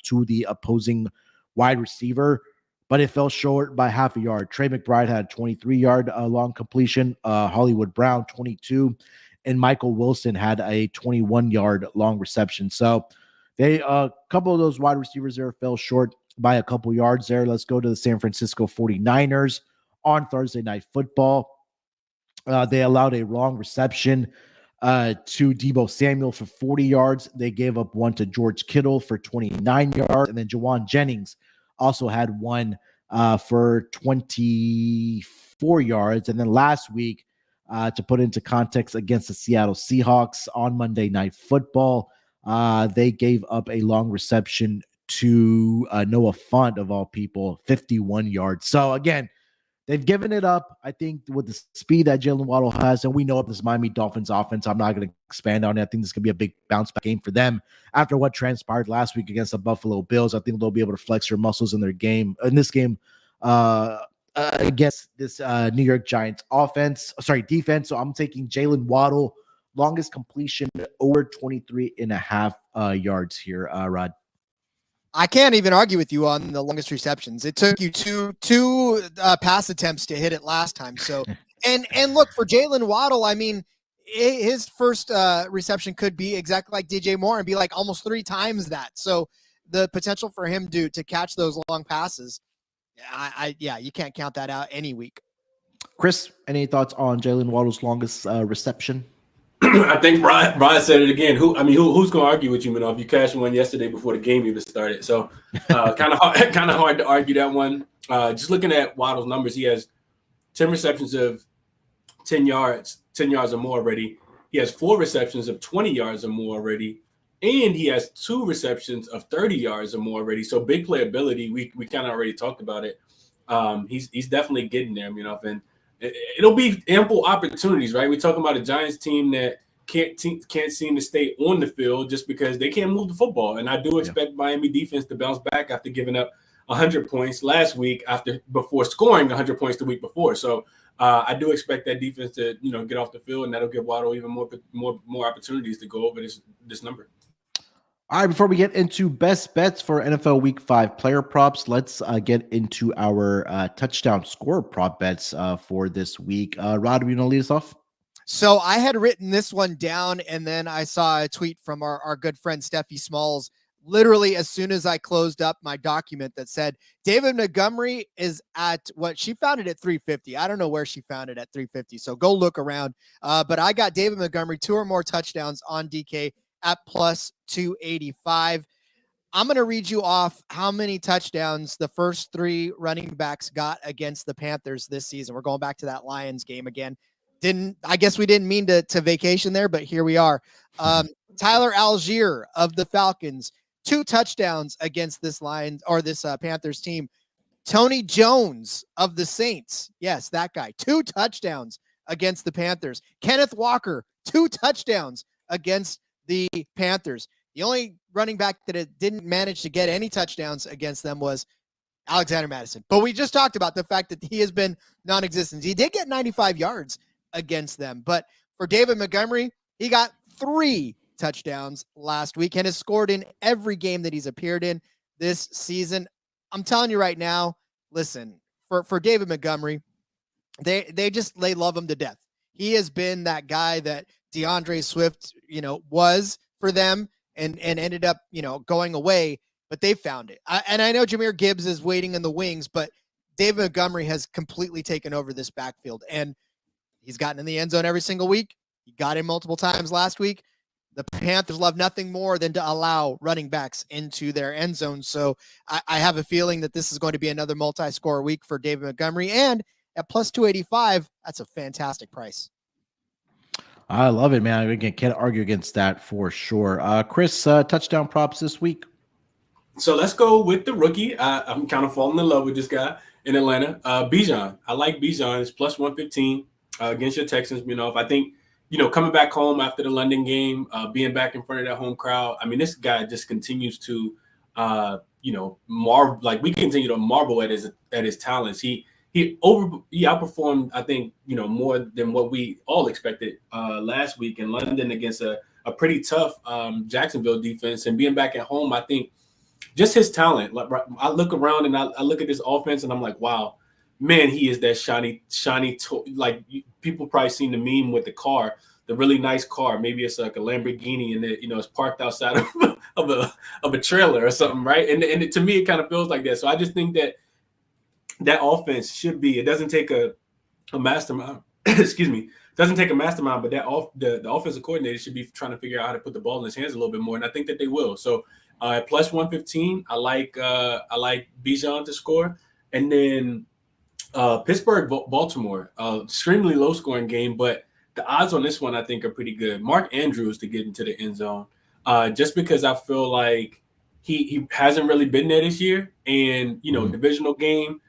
to the opposing wide receiver, but it fell short by half a yard. Trey McBride had a 23-yard long completion, Hollywood Brown 22, and Michael Wilson had a 21-yard long reception. So a couple of those wide receivers there fell short by a couple yards there. Let's go to the San Francisco 49ers on Thursday Night Football. They allowed a long reception to Deebo Samuel for 40 yards. They gave up one to George Kittle for 29 yards. And then Jawan Jennings also had one for 24 yards. And then last week, to put into context, against the Seattle Seahawks on Monday Night Football, they gave up a long reception to Noah Fant, of all people, 51 yards. So again, they've given it up, I think, with the speed that Jalen Waddle has, and we know of this Miami Dolphins offense. I'm not going to expand on it. I think this is going to be a big bounce-back game for them after what transpired last week against the Buffalo Bills. I think they'll be able to flex their muscles in this game against this New York Giants defense. So I'm taking Jalen Waddle, longest completion, over 23.5 yards here, Rod. I can't even argue with you on the longest receptions. It took you two pass attempts to hit it last time. So, and look, for Jalen Waddle, I mean, his first reception could be exactly like DJ Moore and be like almost 3 times that. So the potential for him to catch those long passes, you can't count that out any week. Chris, any thoughts on Jalen Waddle's longest reception? I think Brian said it again. Who's going to argue with you, Munaf? You cashed one yesterday before the game even started. So kind of hard to argue that one. Just looking at Waddle's numbers, he has 10 receptions of 10 yards or more already. He has 4 receptions of 20 yards or more already. And he has 2 receptions of 30 yards or more already. So big playability. We kind of already talked about it. he's definitely getting there, and it'll be ample opportunities, right? We're talking about a Giants team that can't seem to stay on the field just because they can't move the football. And I do expect Miami defense to bounce back after giving up 100 points last week before scoring 100 points the week before. So I do expect that defense to get off the field, and that'll give Waddle even more opportunities to go over this number. All right, before we get into best bets for NFL Week 5 player props, let's get into our touchdown score prop bets for this week. Rod, do you want to lead us off? So I had written this one down, and then I saw a tweet from our good friend Steffi Smalls literally as soon as I closed up my document that said David Montgomery is at what she found it at 350. I don't know where she found it at 350. So go look around. But I got David Montgomery 2 or more touchdowns on DK at plus 285. I'm going to read you off how many touchdowns the first 3 running backs got against the Panthers this season. We're going back to that Lions game again. I guess we didn't mean to vacation there, but here we are. Tyler Algier of the Falcons, 2 touchdowns against this Panthers team. Tony Jones of the Saints. Yes, that guy. 2 touchdowns against the Panthers. Kenneth Walker, 2 touchdowns against the Panthers. The only running back that didn't manage to get any touchdowns against them was Alexander Mattison. But we just talked about the fact that he has been non-existent. He did get 95 yards against them. But for David Montgomery, he got 3 touchdowns last week and has scored in every game that he's appeared in this season. I'm telling you right now, listen, for David Montgomery, they love him to death. He has been that guy that DeAndre Swift, was for them and ended up, going away, but they found it. And I know Jahmyr Gibbs is waiting in the wings, but David Montgomery has completely taken over this backfield, and he's gotten in the end zone every single week. He got in multiple times last week. The Panthers love nothing more than to allow running backs into their end zone. So I have a feeling that this is going to be another multi-score week for David Montgomery. And at plus 285, that's a fantastic price. I love it, man. Again, can't argue against that for sure. Chris, touchdown props this week. So let's go with the rookie. I'm kind of falling in love with this guy in Atlanta. Bijan. I like Bijan. It's plus 115 against your Texans. If I think, coming back home after the London game, being back in front of that home crowd. I mean, this guy just continues to, marvel. Like, we continue to marvel at his talents. He outperformed, I think, more than what we all expected last week in London against a pretty tough Jacksonville defense. And being back at home, I think just his talent. Like, I look around and I look at this offense and I'm like, wow, man, he is that shiny. Like, people probably seen the meme with the car, the really nice car. Maybe it's like a Lamborghini and it's parked outside of a trailer or something, right? And to me, it kind of feels like that. So I just think that offense should be. It doesn't take a mastermind. Excuse me. It doesn't take a mastermind, but the offensive coordinator should be trying to figure out how to put the ball in his hands a little bit more, and I think that they will. So at plus 115, I like Bijan to score, and then Pittsburgh, Baltimore, extremely low scoring game, but the odds on this one I think are pretty good. Mark Andrews to get into the end zone, just because I feel like he hasn't really been there this year, and divisional game.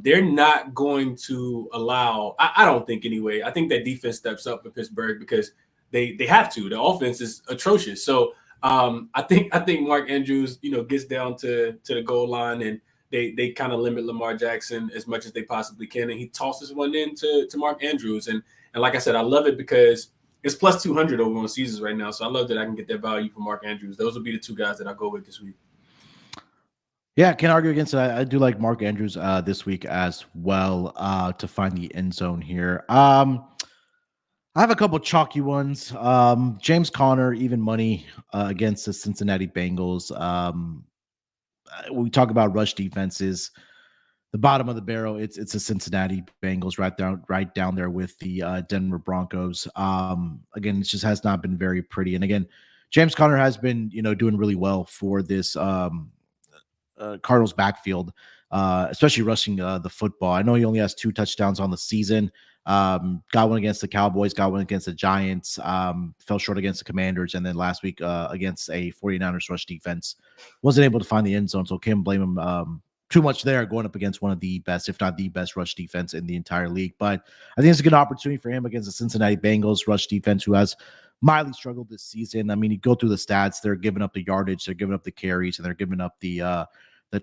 They're not going to allow. I don't think anyway. I think that defense steps up for Pittsburgh because they have to. The offense is atrocious. So I think Mark Andrews, gets down to the goal line and they kind of limit Lamar Jackson as much as they possibly can, and he tosses one in to Mark Andrews. And like I said, I love it because it's plus 200 over on Caesars right now. So I love that I can get that value for Mark Andrews. Those will be the 2 guys that I go with this week. Yeah, can't argue against it. I do like Mark Andrews this week as well to find the end zone here. I have a couple chalky ones. James Conner, even money against the Cincinnati Bengals. We talk about rush defenses. The bottom of the barrel, it's the Cincinnati Bengals right down there with the Denver Broncos. Again, it just has not been very pretty. And again, James Conner has been doing really well for this Cardinals backfield, especially rushing the football. I know he only has 2 touchdowns on the season. Got one against the Cowboys, got one against the Giants, fell short against the Commanders, and then last week against a 49ers rush defense. Wasn't able to find the end zone, so can't blame him too much there going up against one of the best, if not the best, rush defense in the entire league. But I think it's a good opportunity for him against the Cincinnati Bengals rush defense, who has mildly struggled this season. I mean, you go through the stats, they're giving up the yardage, they're giving up the carries, and they're giving up the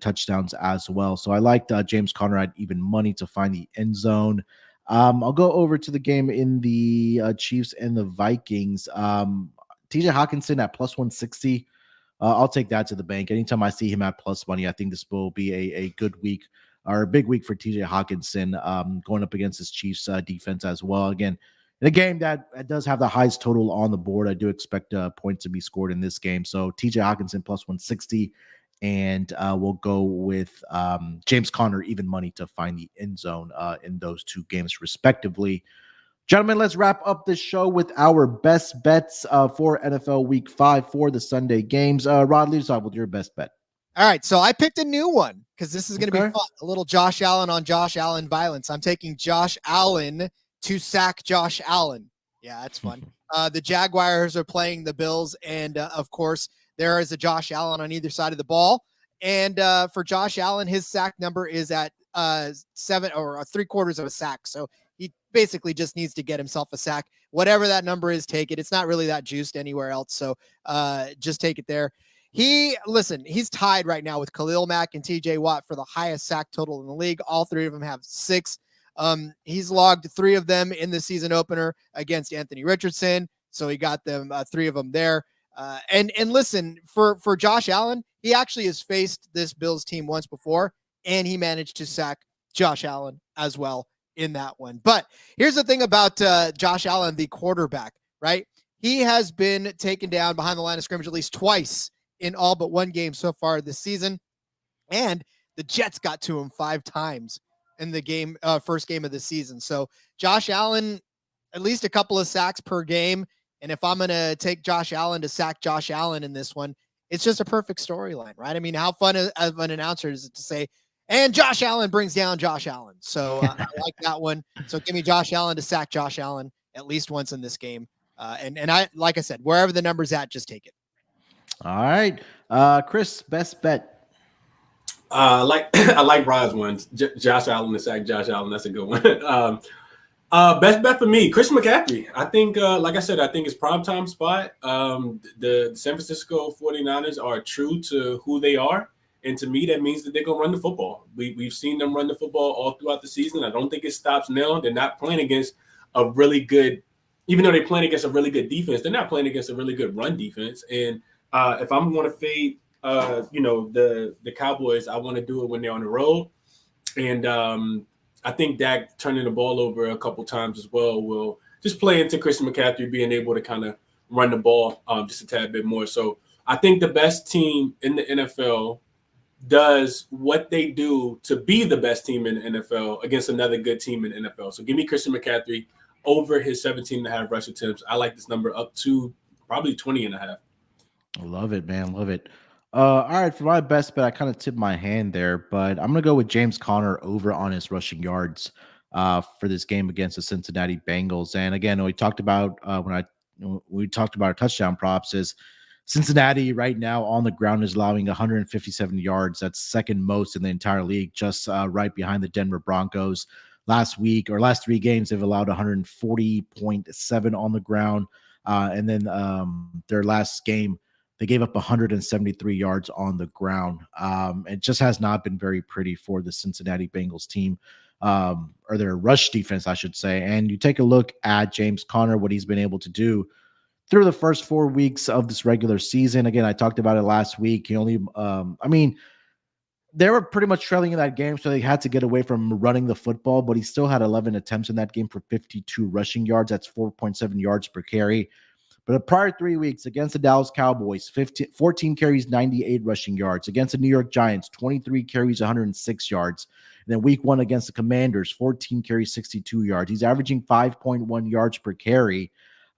touchdowns as well. So I liked James Conner at even money to find the end zone. I'll go over to the game in the Chiefs and the Vikings. TJ Hawkinson at plus 160. I'll take that to the bank. Anytime I see him at plus money, I think this will be a good week or a big week for TJ Hawkinson going up against this Chiefs defense as well. Again, in a game that does have the highest total on the board, I do expect points to be scored in this game. So TJ Hawkinson plus 160, and we'll go with James Conner even money to find the end zone in those two games respectively. Gentlemen, let's wrap up this show with our best bets for NFL Week 5 for the Sunday games. Rod, lead us off with your best bet. All right, so I picked a new one because this is going to be fun. A little Josh Allen on Josh Allen violence. I'm taking Josh Allen to sack Josh Allen. Yeah, that's fun. The Jaguars are playing the Bills, and of course, there is a Josh Allen on either side of the ball. And for Josh Allen, his sack number is at 7 or 3/4 of a sack. So he basically just needs to get himself a sack. Whatever that number is, take it. It's not really that juiced anywhere else. So just take it there. He's tied right now with Khalil Mack and TJ Watt for the highest sack total in the league. All three of them have 6. He's logged 3 of them in the season opener against Anthony Richardson. So he got them 3 of them there. And listen, for Josh Allen, he actually has faced this Bills team once before, and he managed to sack Josh Allen as well in that one. But here's the thing about Josh Allen, the quarterback, right? He has been taken down behind the line of scrimmage at least twice in all but one game so far this season. And the Jets got to him 5 times in the game, first game of the season. So Josh Allen, at least a couple of sacks per game. And if I'm going to take Josh Allen to sack Josh Allen in this one, it's just a perfect storyline, right? I mean, how fun of an announcer is it to say, and Josh Allen brings down Josh Allen. So I like that one. So give me Josh Allen to sack Josh Allen at least once in this game. And I, like I said, wherever the number's at, just take it. All right. Chris, best bet. I like Rod's ones. Josh Allen to sack Josh Allen. That's a good one. Best bet for me, Christian McCaffrey. I think, like I said, I think it's primetime spot. The San Francisco 49ers are true to who they are. And to me, that means that they're going to run the football. We've seen them run the football all throughout the season. I don't think it stops now. They're not playing against a really good, even though they're playing against a really good defense, they're not playing against a really good run defense. And if I'm going to fade, the Cowboys, I want to do it when they're on the road. And I think Dak turning the ball over a couple times as well will just play into Christian McCaffrey being able to kind of run the ball just a tad bit more. So I think the best team in the NFL does what they do to be the best team in the NFL against another good team in the NFL. So give me Christian McCaffrey over his 17.5 rush attempts. I like this number up to probably 20.5. Love it, man. Love it. All right, for my best bet, I kind of tipped my hand there, but I'm going to go with James Conner over on his rushing yards for this game against the Cincinnati Bengals. And again, we talked about when we talked about our touchdown props is Cincinnati right now on the ground is allowing 157 yards. That's second most in the entire league, just right behind the Denver Broncos. Last 3 games, they've allowed 140.7 on the ground. And then their last game, they gave up 173 yards on the ground. It just has not been very pretty for the Cincinnati Bengals team, or their rush defense, I should say. And you take a look at James Conner, what he's been able to do through the first 4 weeks of this regular season. Again, I talked about it last week. He only, they were pretty much trailing in that game, so they had to get away from running the football, but he still had 11 attempts in that game for 52 rushing yards. That's 4.7 yards per carry. But the prior 3 weeks against the Dallas Cowboys, 14 carries, 98 rushing yards. Against the New York Giants, 23 carries, 106 yards. And then week 1 against the Commanders, 14 carries, 62 yards. He's averaging 5.1 yards per carry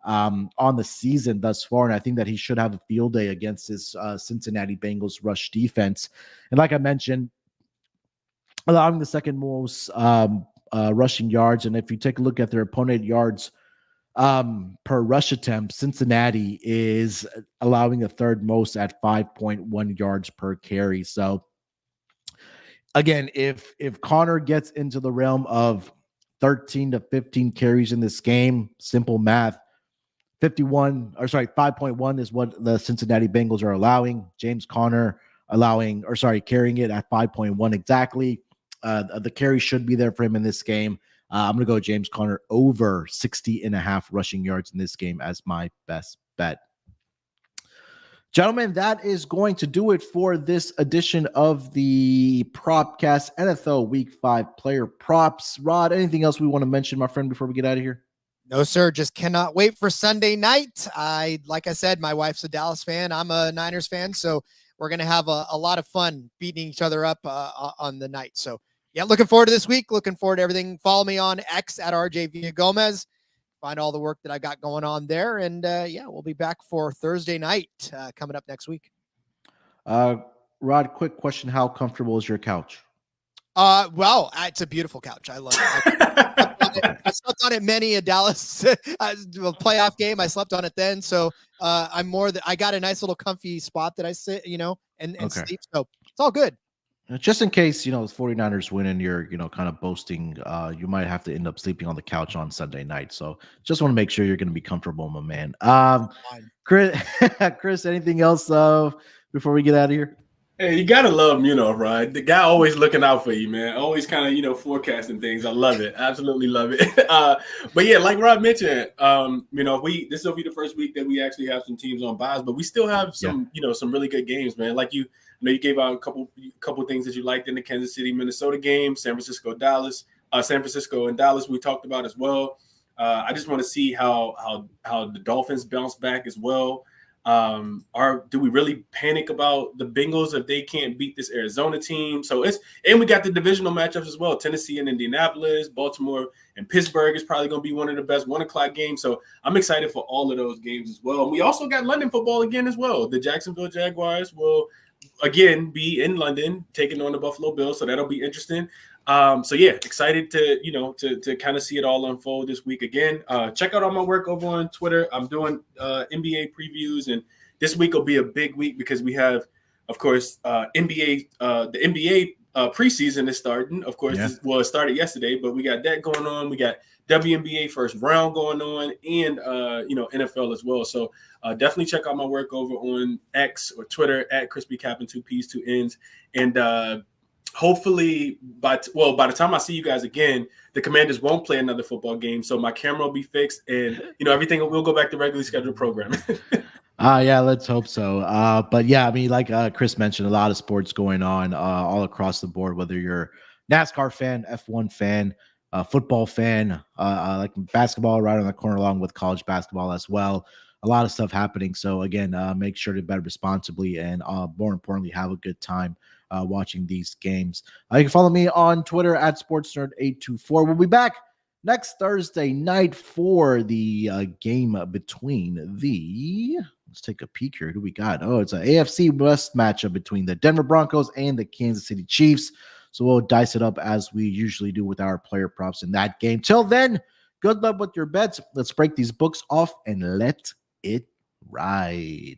on the season thus far. And I think that he should have a field day against this Cincinnati Bengals rush defense. And like I mentioned, allowing the second most rushing yards. And if you take a look at their opponent yards per rush attempt, Cincinnati is allowing the third most at 5.1 yards per carry. So again, if Connor gets into the realm of 13 to 15 carries in this game, simple math, 5.1 is what the Cincinnati Bengals are allowing. James Conner carrying it at 5.1 exactly. The carry should be there for him in this game. I'm going to go James Conner over 60.5 rushing yards in this game as my best bet. Gentlemen, that is going to do it for this edition of the Propcast NFL Week 5 player props. Rod, anything else we want to mention, my friend, before we get out of here? No, sir. Just cannot wait for Sunday night. Like I said, my wife's a Dallas fan. I'm a Niners fan. So we're going to have a lot of fun beating each other up on the night. So, yeah, looking forward to this week. Looking forward to everything. Follow me on X at RJ Villagomez. Find all the work that I got going on there. And, we'll be back for Thursday night coming up next week. Rod, quick question. How comfortable is your couch? Well, it's a beautiful couch. I love it. I slept on it many a Dallas playoff game. I slept on it then. So I got a nice little comfy spot that I sit, and sleep. So it's all good. Just in case, the 49ers win and you're, kind of boasting, you might have to end up sleeping on the couch on Sunday night. So just want to make sure you're going to be comfortable, my man. Chris, anything else before we get out of here? Hey, you gotta love Munaf, right? The guy always looking out for you, man. Always kind of, forecasting things. I love it. Absolutely love it. But yeah, like Rod mentioned, this will be the first week that we actually have some teams on buys, but we still have some, some really good games, man. Like you gave out a couple things that you liked in the Kansas City, Minnesota game, San Francisco and Dallas we talked about as well. I just want to see how the Dolphins bounce back as well. Do we really panic about the Bengals if they can't beat this Arizona team? And we got the divisional matchups as well. Tennessee and Indianapolis, Baltimore and Pittsburgh is probably going to be one of the best 1:00 games. So I'm excited for all of those games as well. And we also got London football again as well. The Jacksonville Jaguars will again be in London taking on the Buffalo Bills. So that'll be interesting. Excited to kind of see it all unfold this week again. Check out all my work over on Twitter. I'm doing NBA previews, and this week will be a big week because we have, of course, the NBA preseason is starting. Of course, it started yesterday, but we got that going on. We got WNBA first round going on, and NFL as well. So definitely check out my work over on X or Twitter at Crispy Cap and 2 P's 2 N's, and hopefully by the time I see you guys again, the Commanders won't play another football game. So my camera will be fixed and, everything will go back to regularly scheduled programming. Yeah, let's hope so. But yeah, I mean, like Chris mentioned, a lot of sports going on all across the board, whether you're NASCAR fan, F1 fan, football fan, like basketball right on the corner along with college basketball as well. A lot of stuff happening. So again, make sure to bet responsibly and more importantly, have a good time watching these games. You can follow me on Twitter at SportsNerd824. We'll be back next Thursday night for the game between let's take a peek here. Who do we got? Oh, it's an AFC West matchup between the Denver Broncos and the Kansas City Chiefs. So we'll dice it up as we usually do with our player props in that game. Till then, good luck with your bets. Let's break these books off and let it ride.